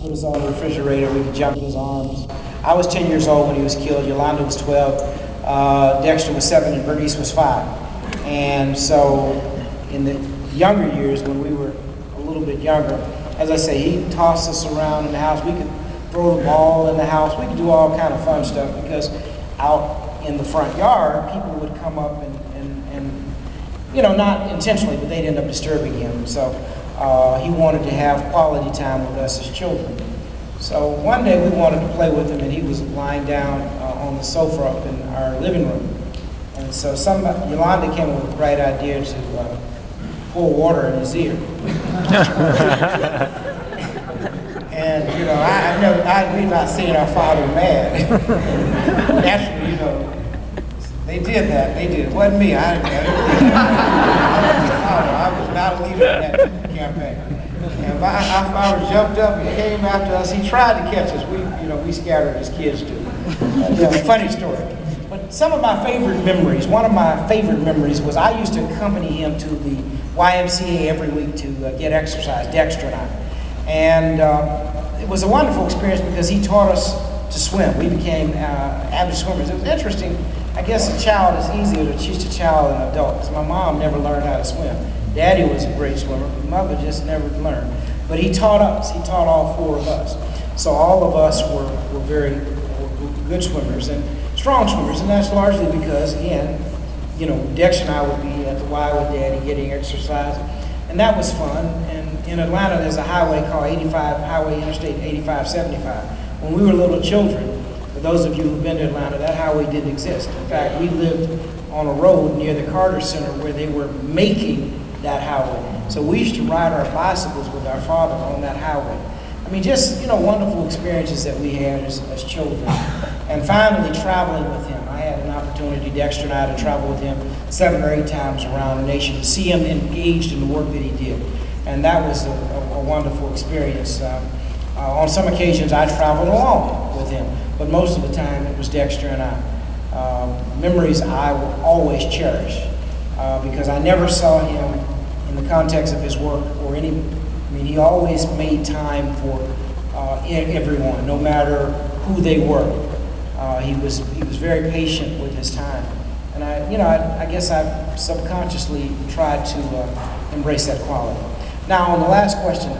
put us on the refrigerator. We could jump in his arms. I was 10 years old when he was killed. Yolanda was 12. Dexter was 7, and Bernice was 5. And so in the younger years, when we were a little bit younger, as I say, he tossed us around in the house. We could throw the ball in the house. We could do all kind of fun stuff because out in the front yard, people would come up and not intentionally, but they'd end up disturbing him. So he wanted to have quality time with us as children. So one day we wanted to play with him, and he was lying down on the sofa up in our living room. And so Yolanda came up with a bright idea to pour water in his ear. And I agree about seeing our father mad. Naturally, they did that. They did. It wasn't me. I was not a leader in that campaign. And our father jumped up and came after us. He tried to catch us. We scattered as kids do. Funny story. But some of my favorite memories, one of my favorite memories was I used to accompany him to the YMCA every week to get exercise, Dexter and I. And it was a wonderful experience because he taught us to swim. We became avid swimmers. It was interesting. I guess a child is easier to teach a child than an adult because my mom never learned how to swim. Daddy was a great swimmer, but mother just never learned. But he taught us. He taught all 4 of us. So all of us were very good swimmers and strong swimmers, and that's largely because, again, Dexter and I would be at the Y with Daddy getting exercise, and that was fun. And in Atlanta, there's a highway called Interstate 8575. When we were little children, for those of you who've been to Atlanta, that highway didn't exist. In fact, we lived on a road near the Carter Center where they were making that highway. So we used to ride our bicycles with our father on that highway. I mean, just, wonderful experiences that we had as children. And finally, traveling with him. I had an opportunity, Dexter and I, to travel with him 7 or 8 times around the nation to see him engaged in the work that he did. And that was a wonderful experience. On some occasions, I traveled along with him, but most of the time it was Dexter and I. Memories I will always cherish because I never saw him in the context of his work or he always made time for everyone, no matter who they were. He was very patient with his time, and I guess I've subconsciously tried to embrace that quality. Now, on the last question,